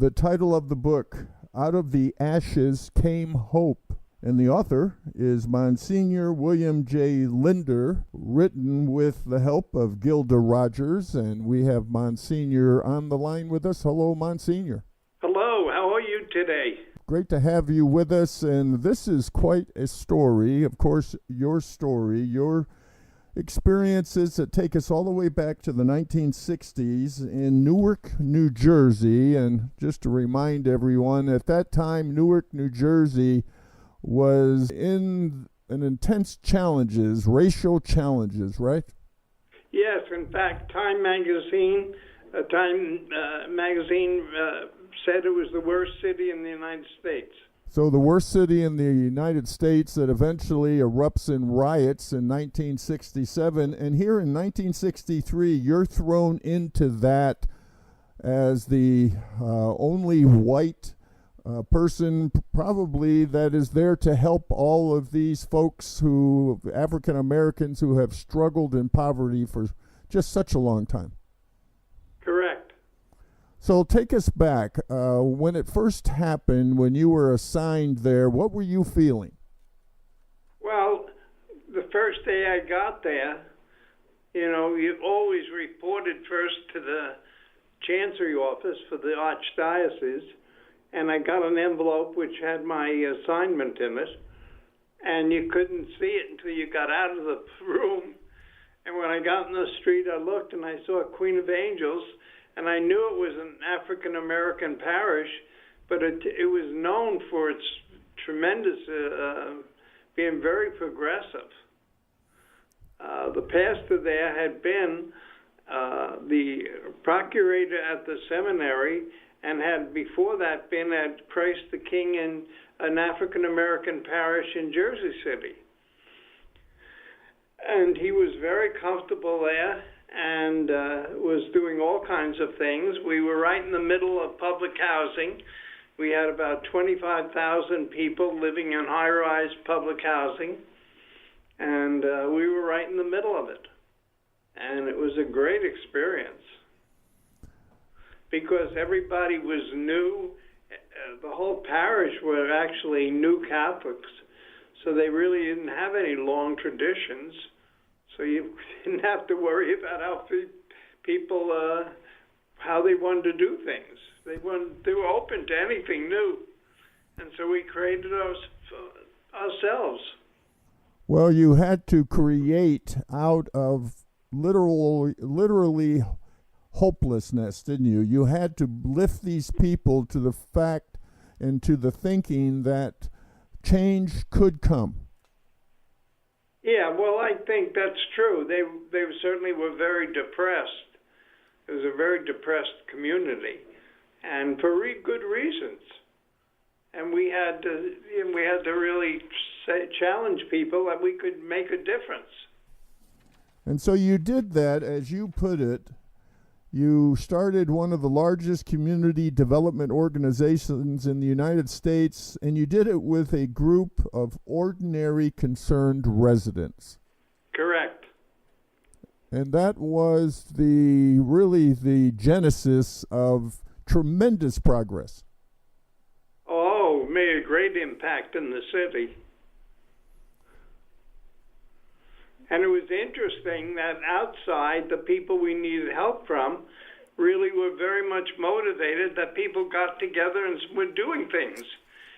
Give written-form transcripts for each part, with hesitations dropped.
the title of the book, Out of the Ashes Came Hope. And the author is Monsignor William J. Linder, written with the help of Gilda Rogers. And we have Monsignor on the line with us. Hello, Monsignor. Hello, how are you today? Great to have you with us. And this is quite a story. Of course, your story, your experiences that take us all the way back to the 1960s in Newark, New Jersey. And just to remind everyone, at that time, Newark, New Jersey was in an intense challenges, racial challenges, right? Yes, in fact, Time magazine said it was the worst city in the United States. So the worst city in the United States that eventually erupts in riots in 1967. And here in 1963, you're thrown into that as the only white person probably that is there to help all of these folks African Americans who have struggled in poverty for just such a long time. Correct. So take us back. When it first happened, when you were assigned there, what were you feeling? Well, the first day I got there, you always reported first to the Chancery office for the Archdiocese, and I got an envelope which had my assignment in it, and you couldn't see it until you got out of the room. And when I got in the street, I looked and I saw Queen of Angels, and I knew it was an African American parish, but it was known for its tremendous, being very progressive. The pastor there had been the procurator at the seminary, and had before that been at Christ the King in an African American parish in Jersey City. And he was very comfortable there and was doing all kinds of things. We were right in the middle of public housing. We had about 25,000 people living in high-rise public housing, and we were right in the middle of it. And it was a great experience, because everybody was new. The whole parish were actually new Catholics, so they really didn't have any long traditions. So you didn't have to worry about how people, how they wanted to do things. They were open to anything new, and so we created ourselves. Well, you had to create out of literally hopelessness, didn't you? You had to lift these people to the fact and to the thinking that change could come. Yeah, well, I think that's true. They certainly were very depressed. It was a very depressed community, and for good reasons. And we had to really challenge people that we could make a difference. And so you did that, as you put it. You started one of the largest community development organizations in the United States, and you did it with a group of ordinary concerned residents. Correct. And that was really the genesis of tremendous progress. Oh, made a great impact in the city. And it was interesting that outside, the people we needed help from really were very much motivated, that people got together and were doing things,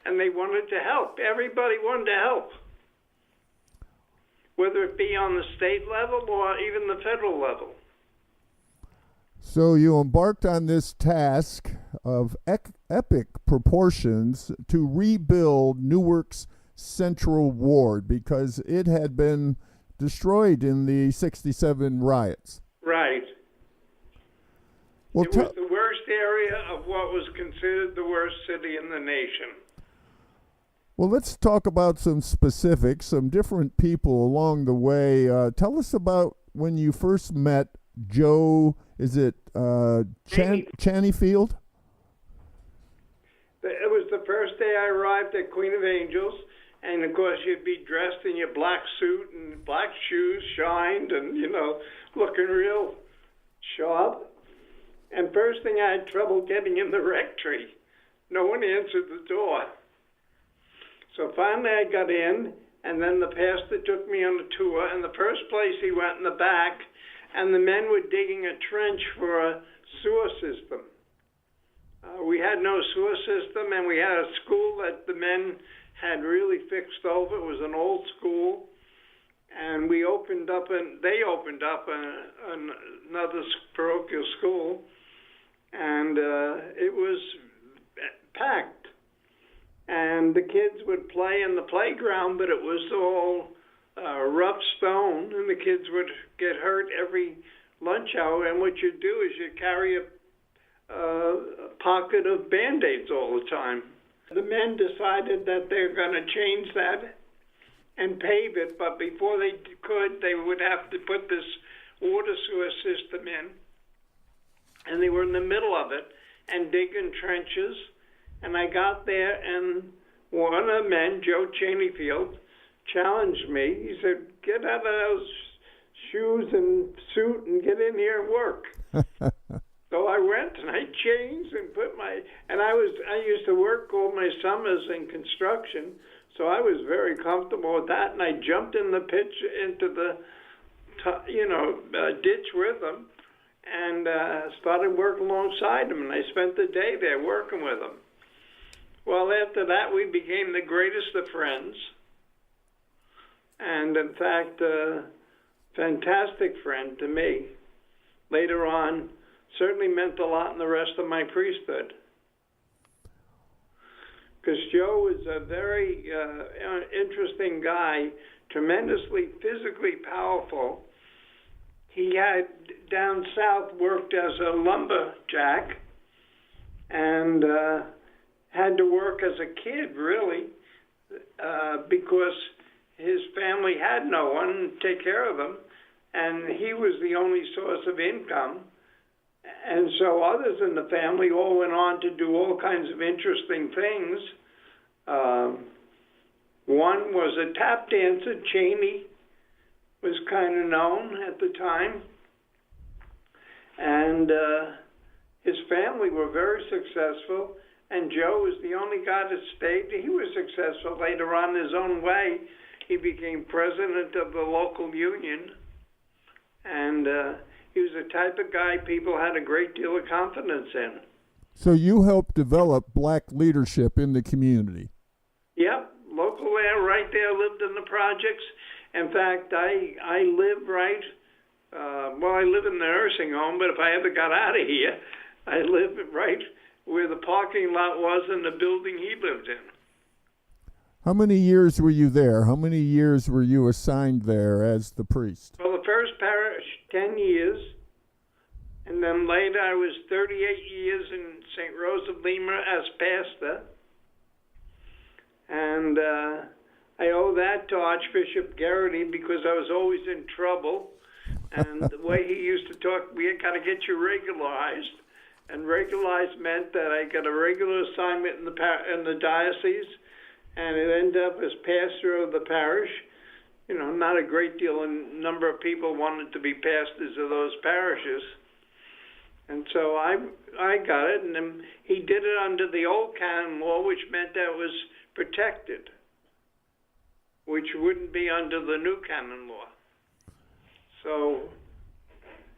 and they wanted to help. Everybody wanted to help, whether it be on the state level or even the federal level. So you embarked on this task of epic proportions to rebuild Newark's Central Ward, because it had been destroyed in the 67 riots. Right. Well, it was the worst area of what was considered the worst city in the nation. Well, let's talk about some specifics, some different people along the way. Tell us about when you first met Joe, is it Chaneyfield? It was the first day I arrived at Queen of Angels. And, of course, you'd be dressed in your black suit and black shoes, shined, and, looking real sharp. And first thing, I had trouble getting in the rectory. No one answered the door. So finally I got in, and then the pastor took me on a tour, and the first place he went in the back, and the men were digging a trench for a sewer system. We had no sewer system, and we had a school that the men had really fixed over. It was an old school, and they opened up another parochial school, and it was packed. And the kids would play in the playground, but it was all rough stone, and the kids would get hurt every lunch hour. And what you do is you carry a pocket of Band-Aids all the time. The men decided that they're going to change that and pave it, but before they could, they would have to put this water sewer system in. And they were in the middle of it and digging trenches. And I got there, and one of the men, Joe Cheneyfield, challenged me. He said, "Get out of those shoes and suit and get in here and work." So I went and I changed and I used to work all my summers in construction, so I was very comfortable with that. And I jumped in the pitch into the, ditch with them, and started working alongside them. And I spent the day there working with them. Well, after that, we became the greatest of friends. And in fact, a fantastic friend to me. Later on, certainly meant a lot in the rest of my priesthood. Because Joe was a very interesting guy, tremendously physically powerful. He had, down south, worked as a lumberjack and had to work as a kid, really, because his family had no one to take care of him, and he was the only source of income. And so others in the family all went on to do all kinds of interesting things. One was a tap dancer. Cheney was kind of known at the time. And his family were very successful. And Joe was the only guy that stayed. He was successful later on in his own way. He became president of the local union. And he was the type of guy people had a great deal of confidence in. So you helped develop black leadership in the community. Yep, local there, right there, lived in the projects. In fact, I live right, I live in the nursing home, but if I ever got out of here, I live right where the parking lot was in the building he lived in. How many years were you there? How many years were you assigned there as the priest? Well, the first parish, 10 years. And then later I was 38 years in St. Rose of Lima as pastor. And I owe that to Archbishop Garrity because I was always in trouble. And the way he used to talk, we got to get you regularized. And regularized meant that I got a regular assignment in the diocese, and it ended up as pastor of the parish. You know, not a great deal in number of people wanted to be pastors of those parishes. And so I got it, and then he did it under the old canon law, which meant that it was protected, which wouldn't be under the new canon law. So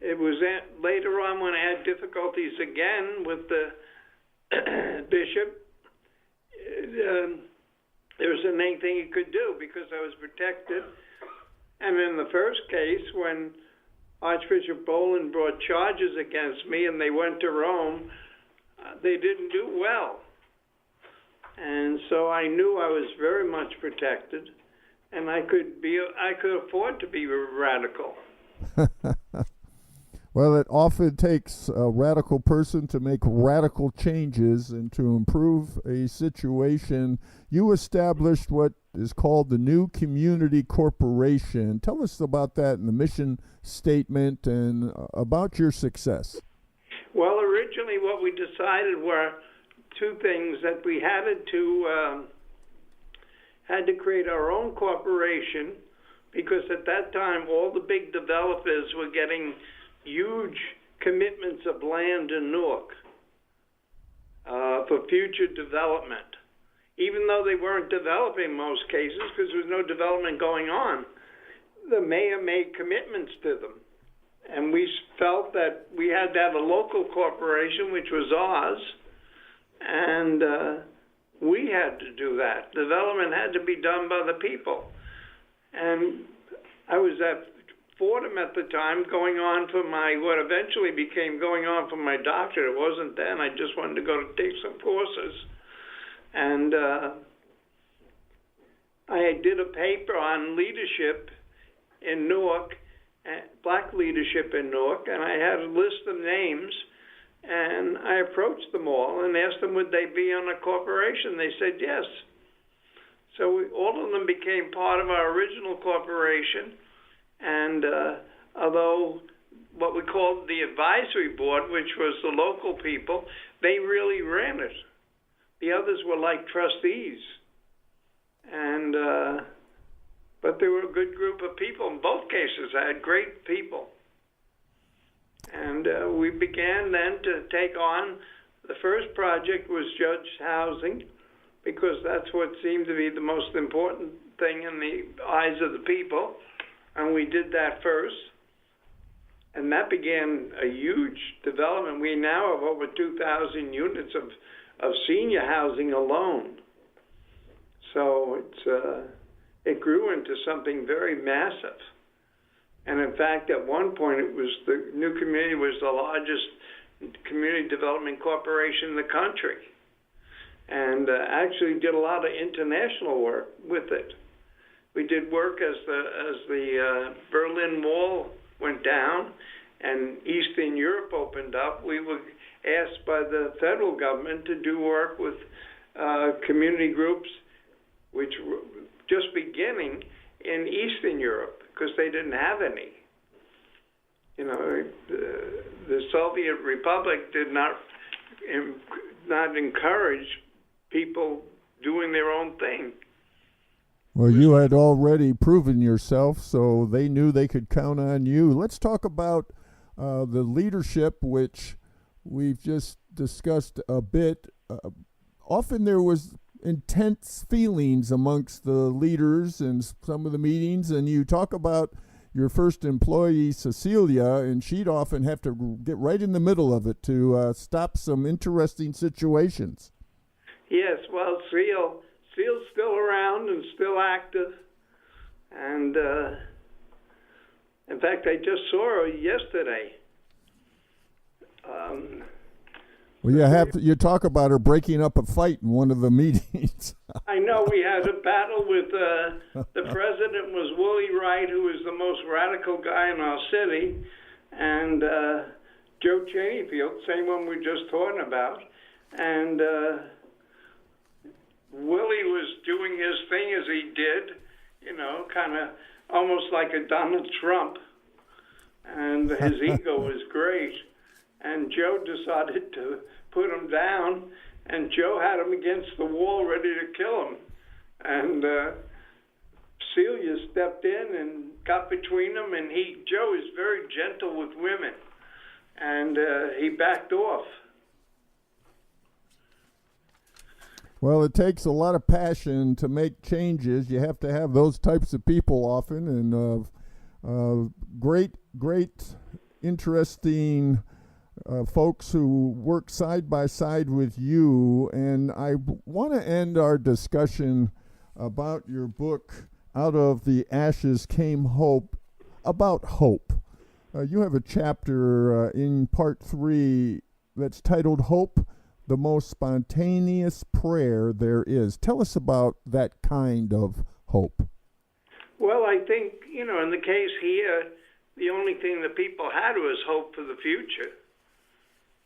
it was later on when I had difficulties again with the bishop, there wasn't anything he could do because I was protected. And in the first case, when Archbishop Boland brought charges against me and they went to Rome, they didn't do well. And so I knew I was very much protected, and I could afford to be radical. Well, it often takes a radical person to make radical changes and to improve a situation. You established what is called the New Community Corporation. Tell us about that and the mission statement and about your success. Well, originally what we decided were two things, that we had to create our own corporation, because at that time all the big developers were getting huge commitments of land in Newark for future development. Even though they weren't developing in most cases because there was no development going on, the mayor made commitments to them. And we felt that we had to have a local corporation, which was ours, and we had to do that. Development had to be done by the people. And I was at Fordham at the time going on for what eventually became going on for my doctorate. It wasn't then. I just wanted to go to take some courses. And I did a paper on leadership in Newark, black leadership in Newark, and I had a list of names, and I approached them all and asked them would they be on a corporation. They said yes. So all of them became part of our original corporation, and although what we called the advisory board, which was the local people, they really ran it. The others were like trustees, and but they were a good group of people. In both cases, I had great people. And we began then to take on, the first project was judge housing, because that's what seemed to be the most important thing in the eyes of the people. And we did that first. And that began a huge development. We now have over 2,000 units of senior housing alone. So it grew into something very massive. And in fact, at one point, the New Community was the largest community development corporation in the country, and actually did a lot of international work with it. We did work as the Berlin Wall went down and Eastern Europe opened up. We were asked by the federal government to do work with community groups, which were just beginning in Eastern Europe, because they didn't have any. You know, the Soviet Republic did not encourage people doing their own thing. Well, you had already proven yourself, so they knew they could count on you. Let's talk about the leadership, which we've just discussed a bit. Often there was intense feelings amongst the leaders in some of the meetings, and you talk about your first employee, Cecilia, and she'd often have to get right in the middle of it to stop some interesting situations. Yes, well, Ceil's still around and still active, and in fact, I just saw her yesterday. Well, you talk about her breaking up a fight in one of the meetings. I know we had a battle with the president was Willie Wright, who was the most radical guy in our city, and Joe Cheneyfield, same one we were just talking about, and Willie was doing his thing as he did, you know, kind of almost like a Donald Trump, and his ego was great. And Joe decided to put him down, and Joe had him against the wall ready to kill him. And Celia stepped in and got between them, and Joe is very gentle with women, and he backed off. Well, it takes a lot of passion to make changes. You have to have those types of people often, and great, interesting folks who work side by side with you. And I want to end our discussion about your book, Out of the Ashes Came Hope, about hope. You have a chapter in part 3 that's titled Hope, the Most Spontaneous Prayer There Is. Tell us about that kind of hope. Well, I think, you know, in the case here, the only thing that people had was hope for the future.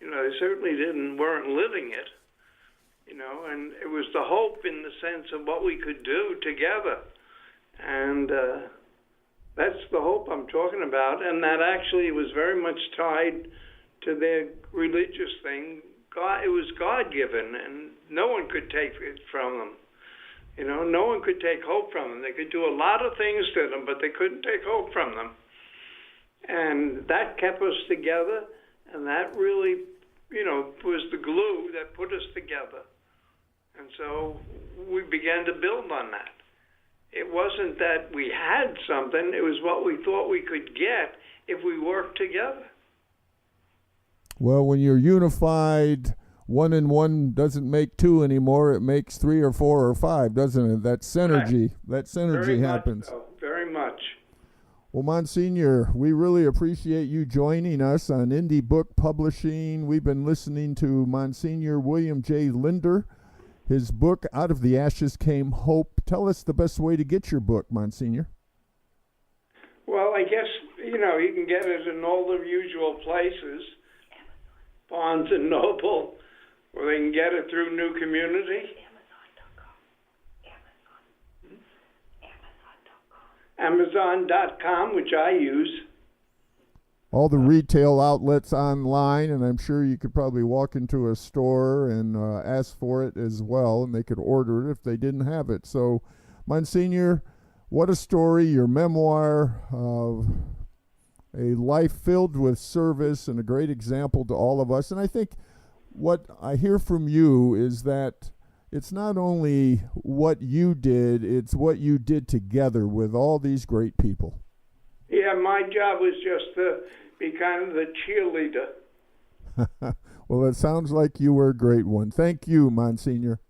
You know, they certainly weren't living it, you know, and it was the hope in the sense of what we could do together. And that's the hope I'm talking about, and that actually was very much tied to their religious thing. It was God-given, and no one could take it from them. You know, no one could take hope from them. They could do a lot of things to them, but they couldn't take hope from them. And that kept us together, And that really, was the glue that put us together. And so we began to build on that. It wasn't that we had something, it was what we thought we could get if we worked together. Well, when you're unified, 1 and 1 doesn't make 2 anymore. It makes 3 or 4 or 5, doesn't it? That synergy, Right. that synergy Very happens. much so, very much. Well, Monsignor, we really appreciate you joining us on Indie Book Publishing. We've been listening to Monsignor William J. Linder. His book, Out of the Ashes Came Hope. Tell us the best way to get your book, Monsignor. Well, I guess, you can get it in all the usual places. Barnes and Noble, or they can get it through New Community. Amazon.com, which I use. All the retail outlets online, and I'm sure you could probably walk into a store and ask for it as well, and they could order it if they didn't have it. So, Monsignor, what a story, your memoir of a life filled with service and a great example to all of us. And I think what I hear from you is that it's not only what you did, it's what you did together with all these great people. Yeah, my job was just to be kind of the cheerleader. Well, it sounds like you were a great one. Thank you, Monsignor.